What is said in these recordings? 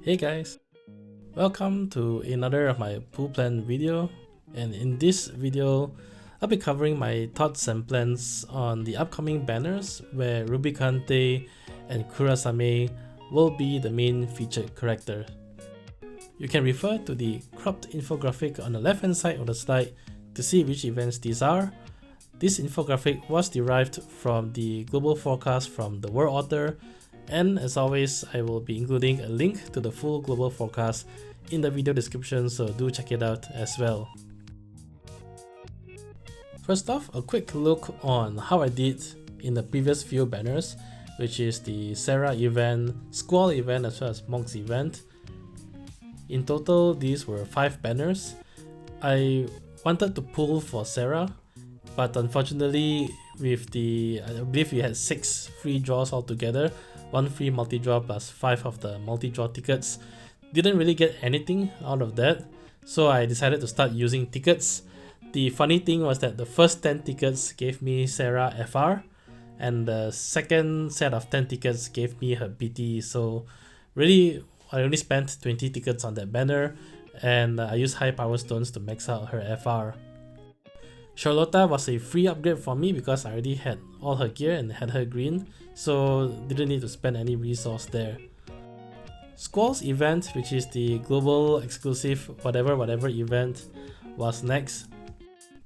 Hey guys, welcome to another of my pool plan video, and in this video I'll be covering my thoughts and plans on the upcoming banners where Rubicante and Kurasame will be the main featured character. You can refer to the cropped infographic on the left hand side of the slide to see which events these are. This infographic was derived from the global forecast from thewereotter, and as always, I will be including a link to the full global forecast in the video description, so do check it out as well. First off, a quick look on how I did in the previous few banners, which is the Serah event, Squall event as well as Mog's event. In total, these were 5 banners. I wanted to pull for Serah, but unfortunately with I believe we had 6 free draws altogether, 1 free multi-draw plus 5 of the multi-draw tickets. Didn't really get anything out of that, so I decided to start using tickets. The funny thing was that the first 10 tickets gave me Serah FR, and the second set of 10 tickets gave me her BT, so really I only spent 20 tickets on that banner, and I used high power stones to max out her FR. Charlotta was a free upgrade for me because I already had all her gear and had her green, so didn't need to spend any resource there. Squall's event, which is the global exclusive whatever event, was next.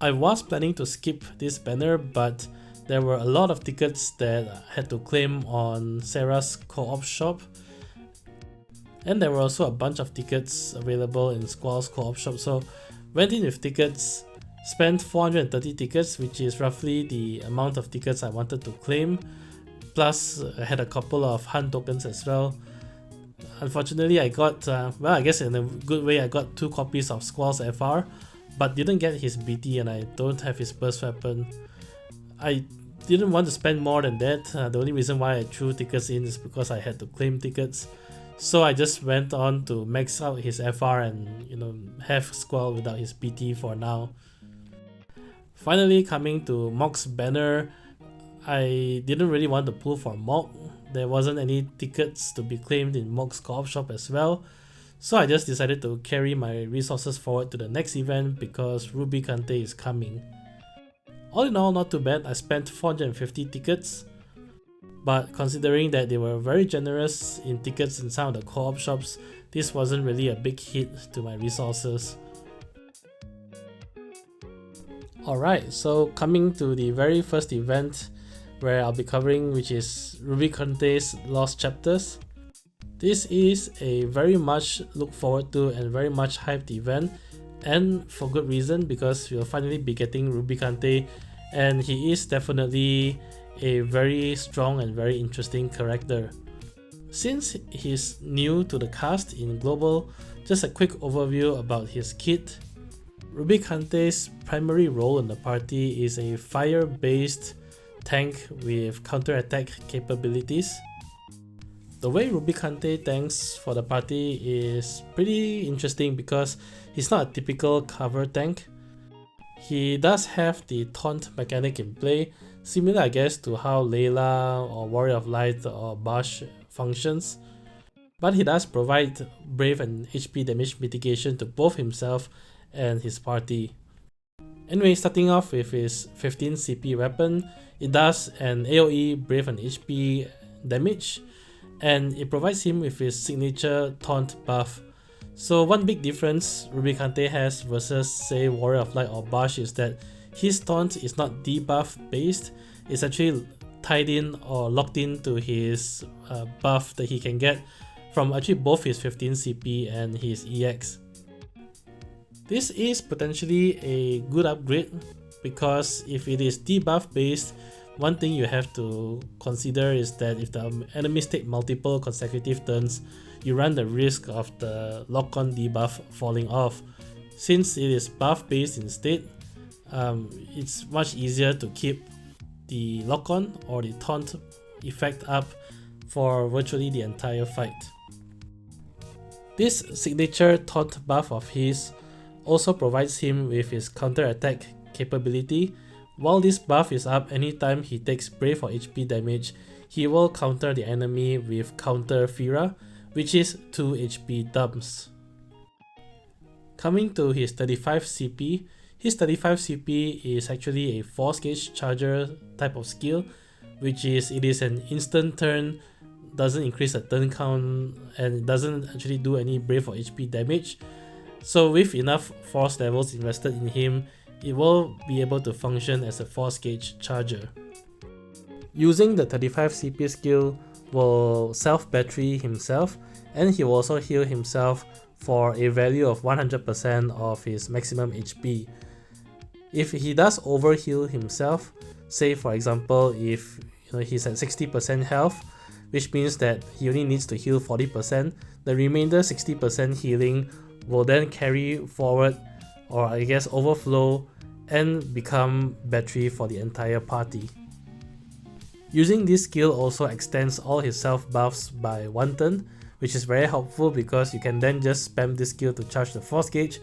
I was planning to skip this banner, but there were a lot of tickets that I had to claim on Serah's co-op shop, and there were also a bunch of tickets available in Squall's co-op shop, so went in with tickets. Spent 430 tickets, which is roughly the amount of tickets I wanted to claim, plus I had a couple of hunt tokens as well. Unfortunately, I got, well, I guess in a good way, I got 2 copies of Squall's FR, but didn't get his BT, and I don't have his burst weapon. I didn't want to spend more than that. The only reason why I threw tickets in is because I had to claim tickets. So I just went on to max out his FR and have Squall without his BT for now. Finally, coming to Mog's banner, I didn't really want to pull for Mog. There wasn't any tickets to be claimed in Mog's co-op shop as well, so I just decided to carry my resources forward to the next event because Rubicante is coming. All in all, not too bad. I spent 450 tickets, but considering that they were very generous in tickets in some of the co-op shops, this wasn't really a big hit to my resources. Alright, so coming to the very first event where I'll be covering, which is Rubicante's Lost Chapters. This is a very much look forward to and very much hyped event, and for good reason, because we'll finally be getting Rubicante, and he is definitely a very strong and very interesting character. Since he's new to the cast in Global, just a quick overview about his kit. Rubicante's primary role in the party is a fire-based tank with counter-attack capabilities. The way Rubicante tanks for the party is pretty interesting because he's not a typical cover tank. He does have the taunt mechanic in play, similar I guess to how Layla or Warrior of Light or Bash functions, but he does provide brave and HP damage mitigation to both himself and his party. Anyway, starting off with his 15 CP weapon, it does an AoE brave and HP damage, and it provides him with his signature taunt buff. So one big difference Rubicante has versus say Warrior of Light or Bash is that his taunt is not debuff based, it's actually tied in or locked into his buff that he can get from actually both his 15 CP and his EX. This is potentially a good upgrade because if it is debuff based, one thing you have to consider is that if the enemies take multiple consecutive turns, you run the risk of the lock-on debuff falling off. Since it is buff based instead, it's much easier to keep the lock-on or the taunt effect up for virtually the entire fight. This signature taunt buff of his also provides him with his counter-attack capability. While this buff is up, anytime he takes brave or HP damage, he will counter the enemy with counter Fira, which is 2 HP dumps. Coming to his 35 CP, his 35 CP is actually a force gauge charger type of skill, which is it is an instant turn, doesn't increase the turn count, and doesn't actually do any brave or HP damage. So with enough force levels invested in him, it will be able to function as a force gauge charger. Using the 35 CP skill will self-battery himself, and he will also heal himself for a value of 100% of his maximum HP. If he does overheal himself, say for example if he's at 60% health, which means that he only needs to heal 40%, the remainder 60% healing will then carry forward, or I guess overflow, and become battery for the entire party. Using this skill also extends all his self buffs by 1 turn, which is very helpful because you can then just spam this skill to charge the force gauge,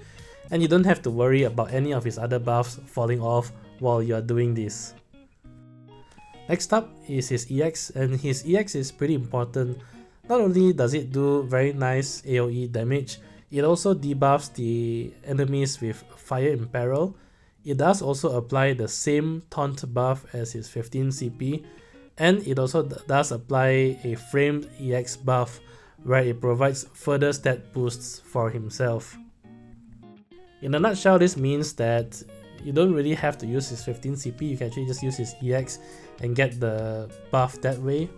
and you don't have to worry about any of his other buffs falling off while you are doing this. Next up is his EX, and his EX is pretty important. Not only does it do very nice AoE damage, it also debuffs the enemies with Fire Imperil. It does also apply the same taunt buff as his 15 CP, and it also does apply a framed EX buff where it provides further stat boosts for himself. In a nutshell, this means that you don't really have to use his 15 CP, you can actually just use his EX and get the buff that way.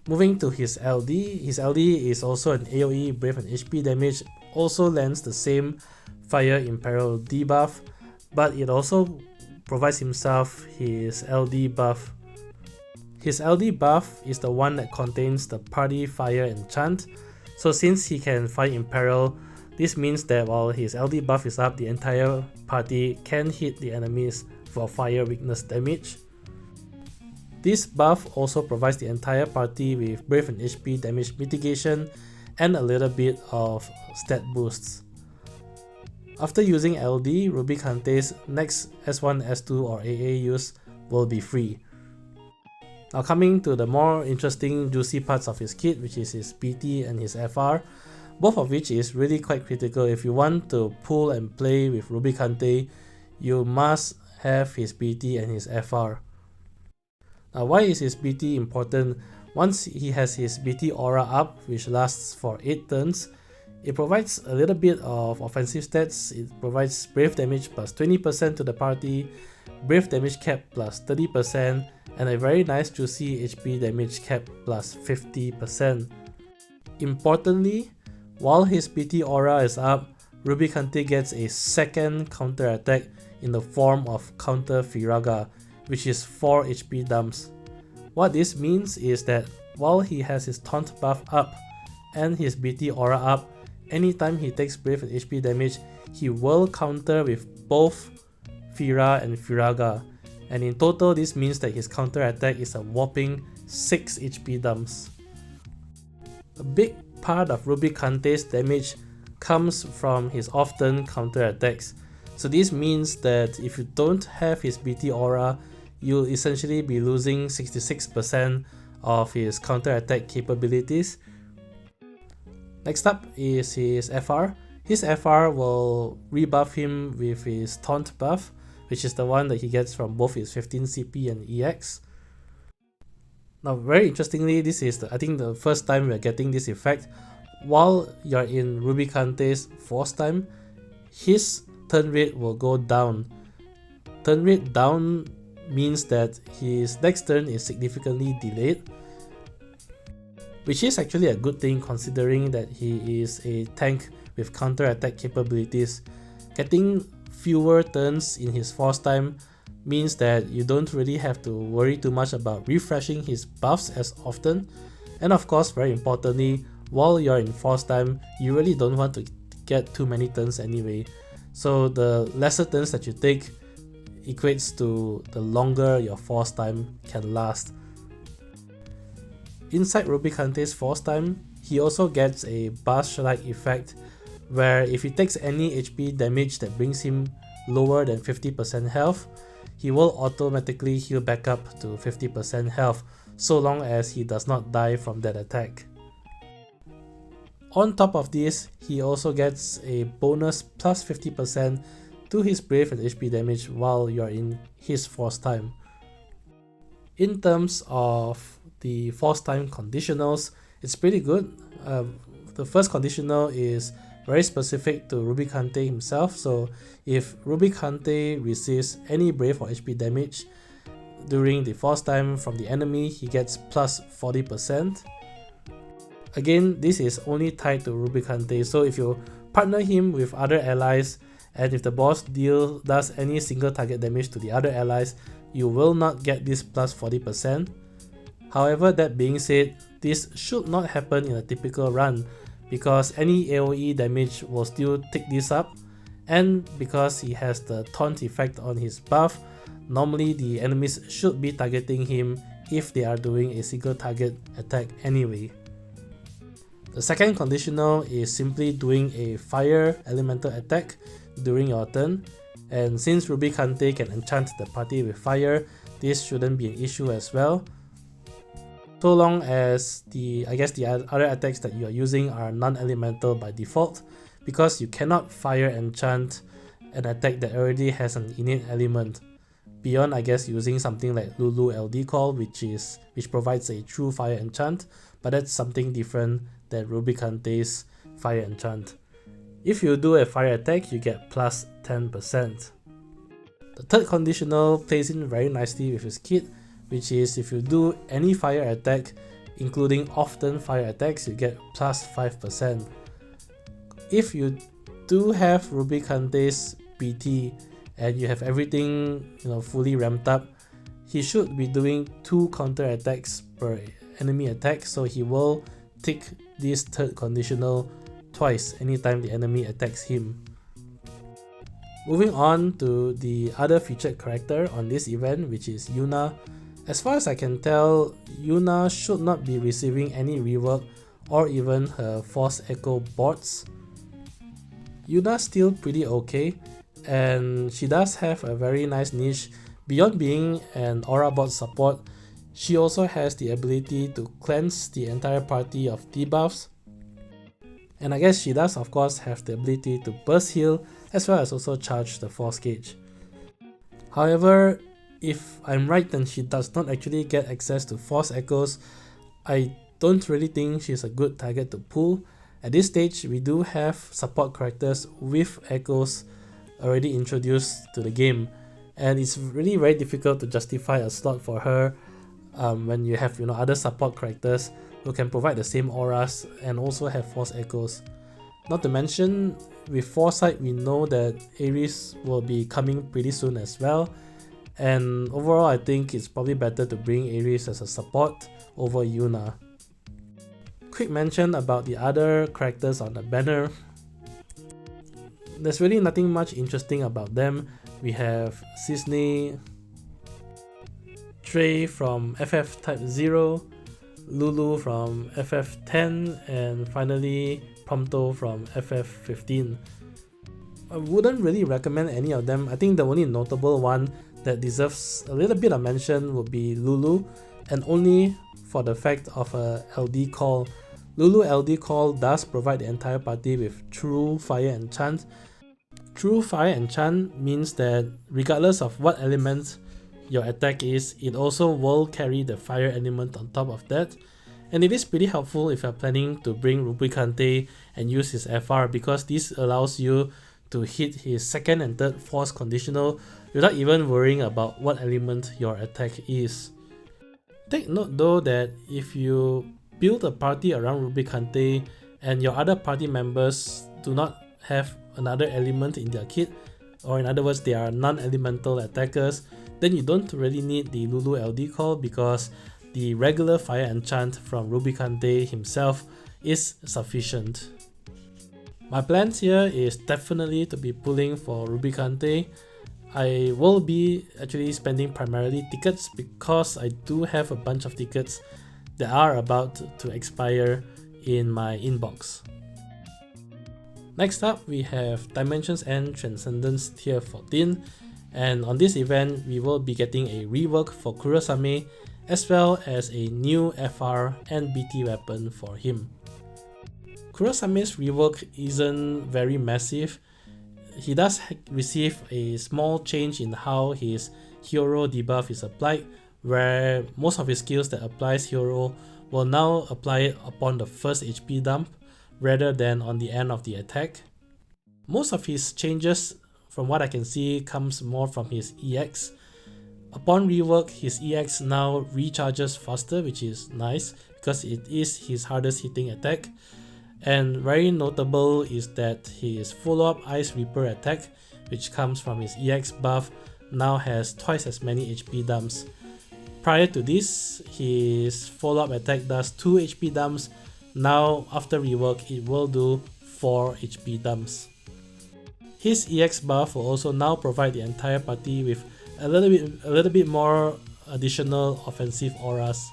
Moving to his LD is also an AoE brave and HP damage, also lends the same Fire Imperil debuff, but it also provides himself his LD buff. His LD buff is the one that contains the Party Fire enchant, so since he can Fire Imperil, this means that while his LD buff is up, the entire party can hit the enemies for fire weakness damage. This buff also provides the entire party with brave and HP damage mitigation and a little bit of stat boosts. After using LD, Rubicante's next S1, S2 or AA use will be free. Now coming to the more interesting juicy parts of his kit, which is his PT and his FR, both of which is really quite critical. If you want to pull and play with Rubicante, you must have his PT and his FR. Now why is his PT important? Once he has his BT aura up, which lasts for 8 turns, it provides a little bit of offensive stats. It provides brave damage plus 20% to the party, brave damage cap plus 30%, and a very nice juicy HP damage cap plus 50%. Importantly, while his BT aura is up, Rubicante gets a second counter attack in the form of Counter Firaga, which is 4 HP dumps. What this means is that while he has his taunt buff up and his BT aura up, anytime he takes brave and HP damage, he will counter with both Fira and Firaga, and in total this means that his counter attack is a whopping 6 HP dumps. A big part of Rubicante's damage comes from his off-turn counter attacks. So this means that if you don't have his BT aura, you'll essentially be losing 66% of his counter attack capabilities. Next up is his FR. His FR will rebuff him with his taunt buff, which is the one that he gets from both his 15 CP and EX. Now very interestingly, this is I think the first time we are getting this effect. While you're in Rubicante's force time, his turn rate will go down. Turn rate down means that his next turn is significantly delayed, which is actually a good thing considering that he is a tank with counter attack capabilities. Getting fewer turns in his force time means that you don't really have to worry too much about refreshing his buffs as often, and of course, very importantly, while you're in force time, you really don't want to get too many turns anyway, so the lesser turns that you take equates to the longer your force time can last. Inside Rubicante's force time, he also gets a Bash-like effect where if he takes any HP damage that brings him lower than 50% health, he will automatically heal back up to 50% health so long as he does not die from that attack. On top of this, he also gets a bonus plus 50% to his Brave and HP damage while you're in his Force time. In terms of the Force time conditionals, it's pretty good. The first conditional is very specific to Rubicante himself, so if Rubicante receives any Brave or HP damage during the Force time from the enemy, he gets plus 40%. Again, this is only tied to Rubicante, so if you partner him with other allies and if the boss does any single target damage to the other allies, you will not get this plus 40%. However, that being said, this should not happen in a typical run because any AoE damage will still take this up, and because he has the taunt effect on his buff, normally the enemies should be targeting him if they are doing a single target attack anyway. The second conditional is simply doing a fire elemental attack during your turn, and since Rubicante can enchant the party with fire, this shouldn't be an issue as well. So long as the other attacks that you are using are non-elemental by default, because you cannot fire enchant an attack that already has an innate element. Beyond using something like Lulu LD Call, which provides a true fire enchant, but that's something different than Rubicante's fire enchant. If you do a fire attack, you get plus 10%. The third conditional plays in very nicely with his kit, which is if you do any fire attack, including often fire attacks, you get plus 5%. If you do have Rubicante's BT and you have everything fully ramped up, he should be doing 2 counter attacks per enemy attack, so he will tick this third conditional twice anytime the enemy attacks him. Moving on to the other featured character on this event, which is Yuna. As far as I can tell, Yuna should not be receiving any rework or even her Force Echo bots. Yuna's still pretty okay, and she does have a very nice niche. Beyond being an aura bot support, she also has the ability to cleanse the entire party of debuffs, and I guess she does of course have the ability to burst heal as well as also charge the force gauge. However, if I'm right, then she does not actually get access to force echoes. I don't really think she's a good target to pull. At this stage, we do have support characters with echoes already introduced to the game, and it's really very difficult to justify a slot for her when you have other support characters who can provide the same auras and also have force echoes. Not to mention, with Foresight, we know that Ares will be coming pretty soon as well, and overall I think it's probably better to bring Ares as a support over Yuna. Quick mention about the other characters on the banner. There's really nothing much interesting about them. We have Cisne, Trey from FF Type 0, Lulu from FF10, and finally Prompto from FF15. I wouldn't really recommend any of them. I think the only notable one that deserves a little bit of mention would be Lulu, and only for the fact of a LD call. Lulu LD call does provide the entire party with true fire enchant. True fire enchant means that regardless of what element your attack is, it also will carry the fire element on top of that. And it is pretty helpful if you're planning to bring Rubicante and use his FR, because this allows you to hit his second and third force conditional without even worrying about what element your attack is. Take note though that if you build a party around Rubicante and your other party members do not have another element in their kit, or in other words they are non-elemental attackers, then you don't really need the Lulu LD call, because the regular fire enchant from Rubicante himself is sufficient. My plans here is definitely to be pulling for Rubicante. I will be actually spending primarily tickets because I do have a bunch of tickets that are about to expire in my inbox. Next up, we have Dimensions End Transcendence Tier 14, and on this event we will be getting a rework for Kurasame as well as a new FR and BT weapon for him. Kurasame's rework isn't very massive. He does receive a small change in how his hero debuff is applied, where most of his skills that applies hero will now apply it upon the first HP dump rather than on the end of the attack. Most of his changes, from what I can see, comes more from his EX. Upon rework, his EX now recharges faster, which is nice because it is his hardest hitting attack. And very notable is that his follow-up Ice Reaper attack, which comes from his EX buff, now has twice as many HP dumps. Prior to this, his follow-up attack does 2 HP dumps. Now after rework, it will do 4 HP dumps. His EX buff will also now provide the entire party with a little bit more additional offensive auras.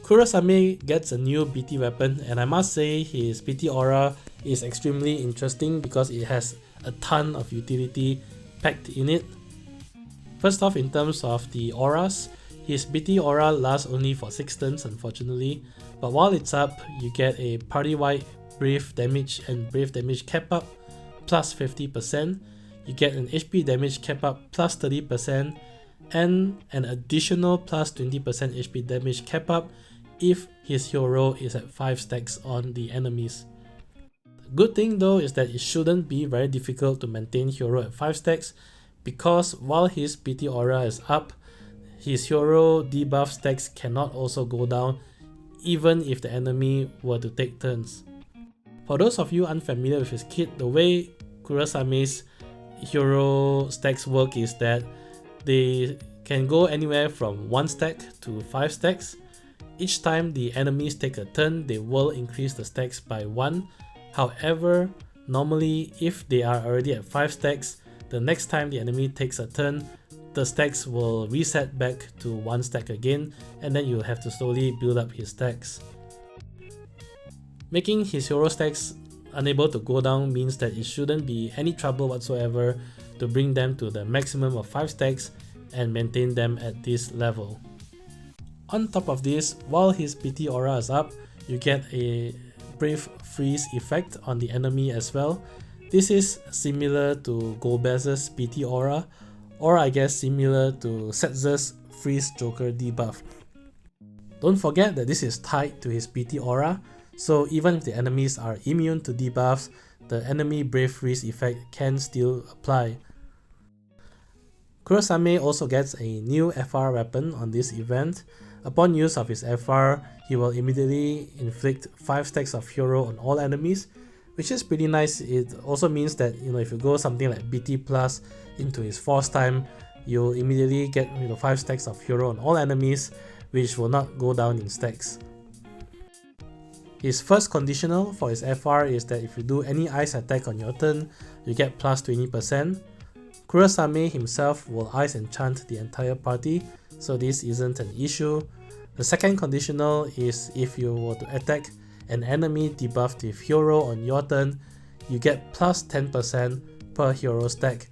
Kurasame gets a new BT weapon, and I must say his BT aura is extremely interesting because it has a ton of utility packed in it. First off, in terms of the auras, his BT aura lasts only for 6 turns unfortunately, but while it's up, you get a party-wide brave damage and brave damage cap up plus 50%, you get an HP damage cap up plus 30%, and an additional plus 20% HP damage cap up if his hero is at 5 stacks on the enemies. The good thing though is that it shouldn't be very difficult to maintain hero at 5 stacks, because while his BT aura is up, his hero debuff stacks cannot also go down even if the enemy were to take turns. For those of you unfamiliar with his kit, the way Kurasame's hero stacks work is that they can go anywhere from 1 stack to 5 stacks. Each time the enemies take a turn, they will increase the stacks by 1. However, normally if they are already at 5 stacks, the next time the enemy takes a turn, the stacks will reset back to 1 stack again, and then you'll have to slowly build up his stacks. Making his hero stacks unable to go down means that it shouldn't be any trouble whatsoever to bring them to the maximum of 5 stacks and maintain them at this level. On top of this, while his BT aura is up, you get a Brave Freeze effect on the enemy as well. This is similar to Golbez's BT aura, or I guess similar to Setz's Freeze Joker debuff. Don't forget that this is tied to his BT aura, so even if the enemies are immune to debuffs, the enemy Brave Freeze effect can still apply. Kurasame also gets a new FR weapon on this event. Upon use of his FR, he will immediately inflict 5 stacks of hero on all enemies, which is pretty nice. It also means that if you go something like BT plus into his force time, you'll immediately get 5 stacks of hero on all enemies, which will not go down in stacks. His first conditional for his FR is that if you do any ice attack on your turn, you get plus 20%. Kurasame himself will ice enchant the entire party, so this isn't an issue. The second conditional is if you were to attack an enemy debuffed with hero on your turn, you get plus 10% per hero stack,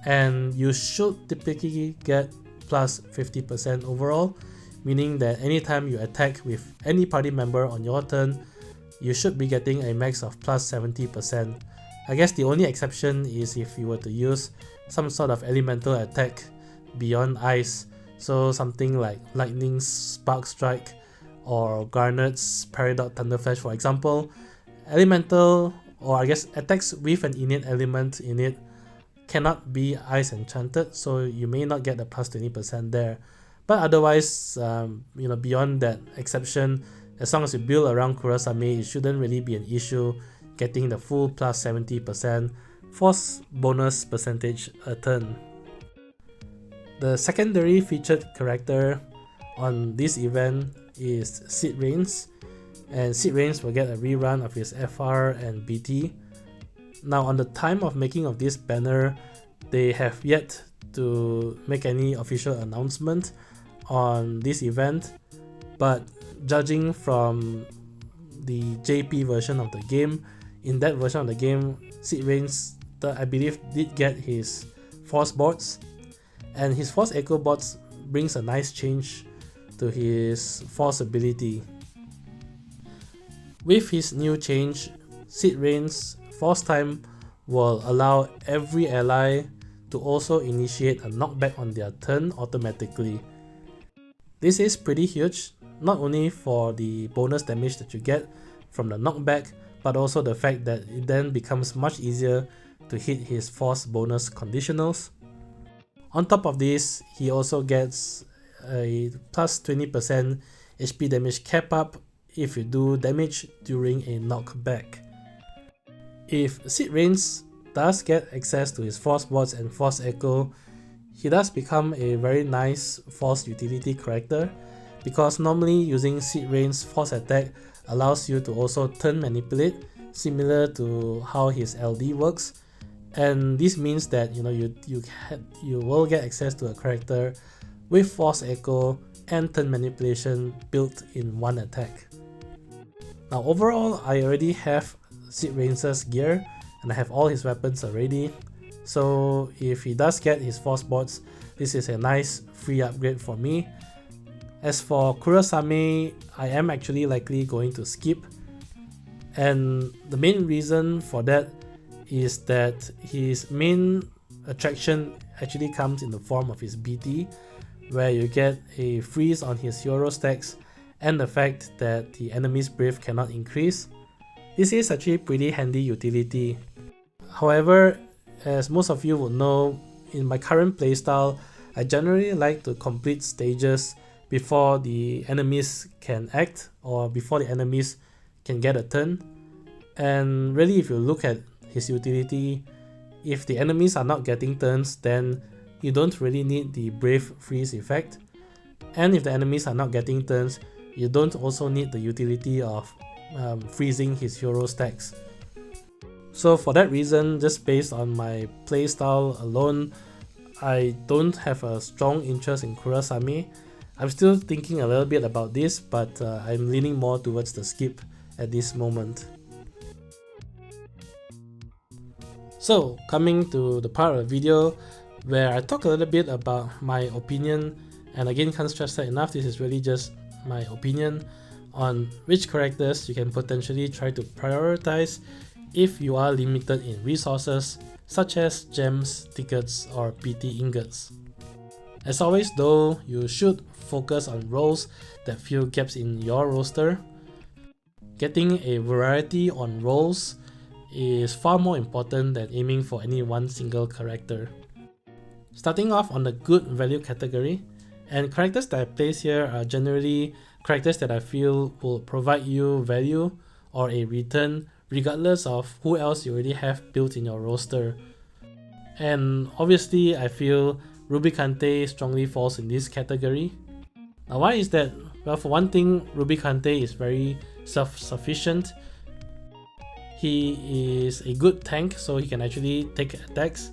and you should typically get plus 50% overall, meaning that anytime you attack with any party member on your turn, you should be getting a max of plus 70%. I guess the only exception is if you were to use some sort of elemental attack beyond ice, so something like Lightning Spark Strike or Garnet's Peridot Thunderflash for example. Elemental, or I guess attacks with an innate element in it, cannot be ice enchanted, so you may not get the plus 20% there. But otherwise, beyond that exception, as long as you build around Kurasame, it shouldn't really be an issue getting the full plus 70% force bonus percentage a turn. The secondary featured character on this event is Sid Reigns, and Sid Reigns will get a rerun of his FR and BT. Now on the time of making of this banner, they have yet to make any official announcement on this event, but judging from the JP version of the game, in that version of the game, Sid Reigns, I believe, did get his Force boards, and his Force Echo boards brings a nice change to his Force ability. With his new change, Sid Rain's Force Time will allow every ally to also initiate a knockback on their turn automatically. This is pretty huge, not only for the bonus damage that you get from the knockback, but also the fact that it then becomes much easier to hit his force bonus conditionals. On top of this, he also gets a plus 20% HP damage cap up if you do damage during a knockback. If Sid Rains does get access to his Force Bots and Force Echo, he does become a very nice Force utility character, because normally using Sid Rain's Force Attack allows you to also turn manipulate, similar to how his LD works, and this means that you will get access to a character with Force Echo and turn manipulation built in one attack. Now overall, I already have Sid Rains' gear and I have all his weapons already, so if he does get his Force Bots, this is a nice free upgrade for me. As for Kurasame, I am actually likely going to skip, and the main reason for that is that his main attraction actually comes in the form of his BT, where you get a freeze on his hero stacks and the fact that the enemy's breath cannot increase. This is actually pretty handy utility. However, as most of you would know, in my current playstyle, I generally like to complete stages before the enemies can act or before the enemies can get a turn. And really, if you look at his utility, if the enemies are not getting turns, then you don't really need the Brave Freeze effect. And if the enemies are not getting turns, you don't also need the utility of freezing his hero stacks. So for that reason, just based on my playstyle alone, I don't have a strong interest in Kurasame. I'm still thinking a little bit about this, but I'm leaning more towards the skip at this moment. So coming to the part of the video where I talk a little bit about my opinion, and again, can't stress that enough, this is really just my opinion on which characters you can potentially try to prioritize if you are limited in resources such as gems, tickets or PT ingots. As always though, you should focus on roles that fill gaps in your roster. Getting a variety on roles is far more important than aiming for any one single character. Starting off on the good value category, and characters that I place here are generally characters that I feel will provide you value or a return regardless of who else you already have built in your roster. And obviously I feel Rubicante strongly falls in this category. Now why is that? Well, for one thing, Rubicante is very self-sufficient. He is a good tank, so he can actually take attacks.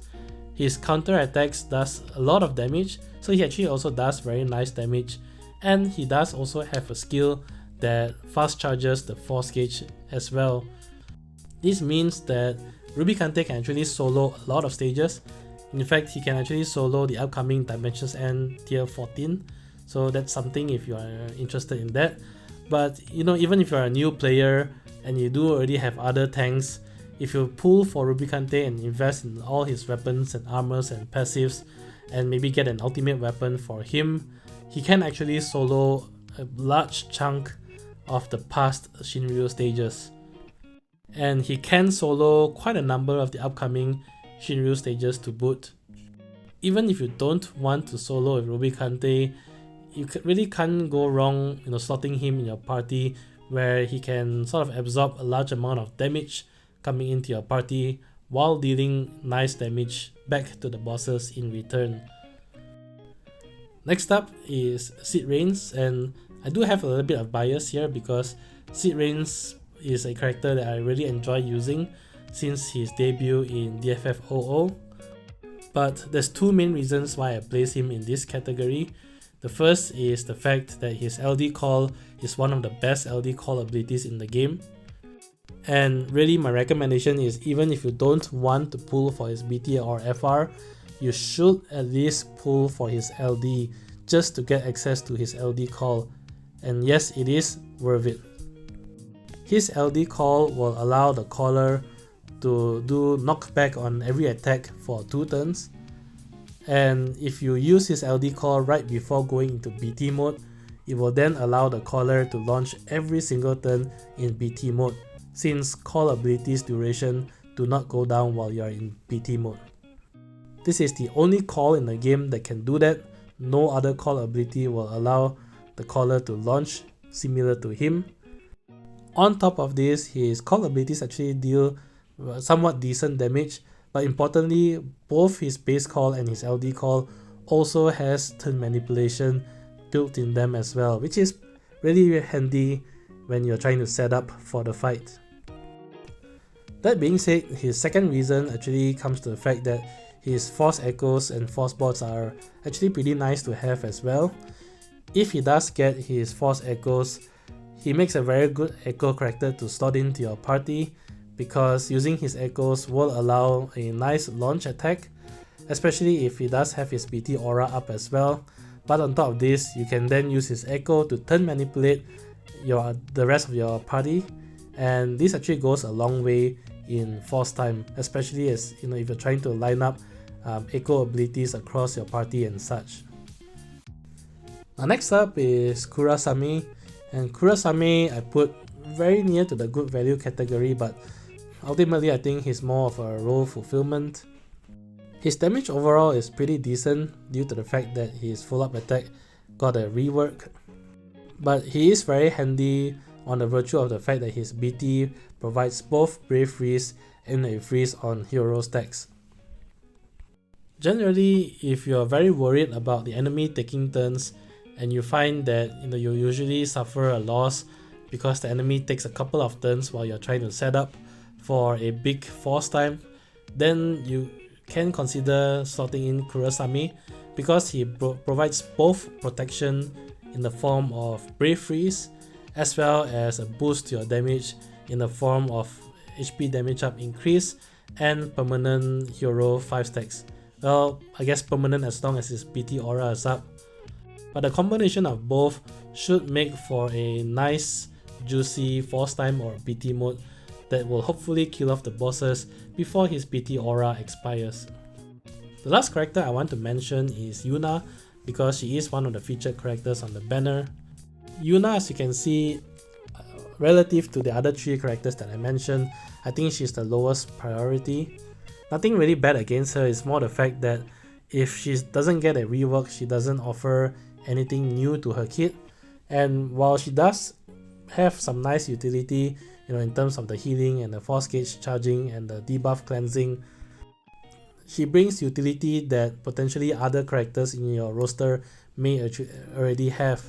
His counter attacks does a lot of damage, so he actually also does very nice damage, and he does also have a skill that fast charges the force gauge as well. This means that Rubicante can actually solo a lot of stages. In fact, he can actually solo the upcoming Dimensions End tier 14, so that's something if you are interested in that. But even if you are a new player and you do already have other tanks, if you pull for Rubicante and invest in all his weapons and armors and passives and maybe get an ultimate weapon for him, he can actually solo a large chunk of the past Shinryu stages. And he can solo quite a number of the upcoming Shinryu stages to boot. Even if you don't want to solo with Rubicante, you really can't go wrong slotting him in your party, where he can sort of absorb a large amount of damage coming into your party while dealing nice damage back to the bosses in return. Next up is Sid Rains, and I do have a little bit of bias here because Sid Rains is a character that I really enjoy using since his debut in DFFOO. But there's two main reasons why I place him in this category. The first is the fact that his LD call is one of the best LD call abilities in the game. And really my recommendation is, even if you don't want to pull for his BT or FR, you should at least pull for his LD just to get access to his LD call. And yes, it is worth it. His LD call will allow the caller to do knockback on every attack for 2 turns. And if you use his LD call right before going into BT mode, it will then allow the caller to launch every single turn in BT mode, since call abilities duration do not go down while you are in BT mode. This is the only call in the game that can do that. No other call ability will allow the caller to launch similar to him. On top of this, his call abilities actually deal somewhat decent damage, but importantly, both his base call and his LD call also has turn manipulation built in them as well, which is really handy when you're trying to set up for the fight. That being said, his second reason actually comes to the fact that his force echoes and force bots are actually pretty nice to have as well. If he does get his force echoes, he makes a very good echo character to slot into your party, because using his echoes will allow a nice launch attack, especially if he does have his BT aura up as well. But on top of this, you can then use his echo to turn manipulate the rest of your party, and this actually goes a long way in force time, especially as if you're trying to line up echo abilities across your party and such. Now next up is Kurasame, and Kurasame I put very near to the good value category, but ultimately I think he's more of a role fulfillment. His damage overall is pretty decent due to the fact that his full up attack got a rework, but he is very handy on the virtue of the fact that his BT provides both Brave Freeze and a freeze on hero stacks. Generally, if you're very worried about the enemy taking turns and you find that you usually suffer a loss because the enemy takes a couple of turns while you're trying to set up for a big force time, then you can consider slotting in Kurasame, because he provides both protection in the form of Brave Freeze as well as a boost to your damage in the form of HP damage up increase and permanent hero 5 stacks. Well, I guess permanent as long as his BT aura is up. But the combination of both should make for a nice juicy force time or BT mode that will hopefully kill off the bosses before his BT aura expires. The last character I want to mention is Yuna, because she is one of the featured characters on the banner. Yuna, as you can see, relative to the other 3 characters that I mentioned, I think she's the lowest priority. Nothing really bad against her, it's more the fact that if she doesn't get a rework, she doesn't offer anything new to her kit. And while she does have some nice utility, in terms of the healing and the force gauge charging and the debuff cleansing, she brings utility that potentially other characters in your roster may already have.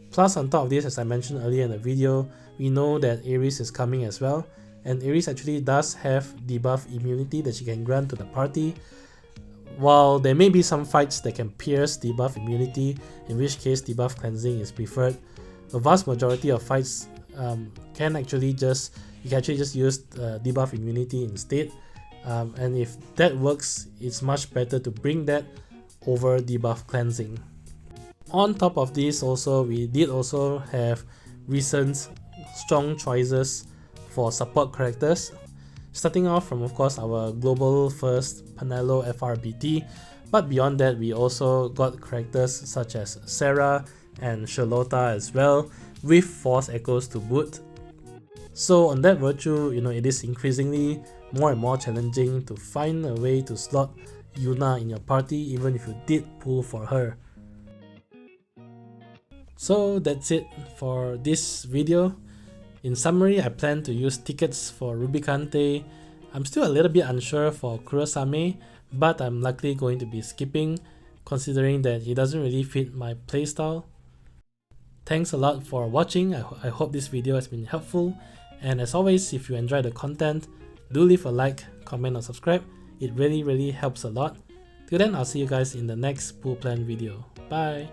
Plus, on top of this, as I mentioned earlier in the video, we know that Ares is coming as well, and Ares actually does have debuff immunity that she can grant to the party. While there may be some fights that can pierce debuff immunity, in which case debuff cleansing is preferred, the vast majority of fights you can actually just use debuff immunity instead, and if that works, it's much better to bring that over debuff cleansing. On top of this, we did also have recent strong choices for support characters, starting off from, of course, our global first Panello FRBT, but beyond that we also got characters such as Serah and Charlotta as well, with force echoes to boot. So on that virtue, it is increasingly more and more challenging to find a way to slot Yuna in your party, even if you did pull for her. So that's it for this video. In summary, I plan to use tickets for Rubicante. I'm still a little bit unsure for Kurasame, but I'm likely going to be skipping, considering that he doesn't really fit my playstyle. Thanks a lot for watching. I hope this video has been helpful, and as always, if you enjoy the content, do leave a like, comment or subscribe. It really helps a lot. Till then, I'll see you guys in the next pool plan video. Bye!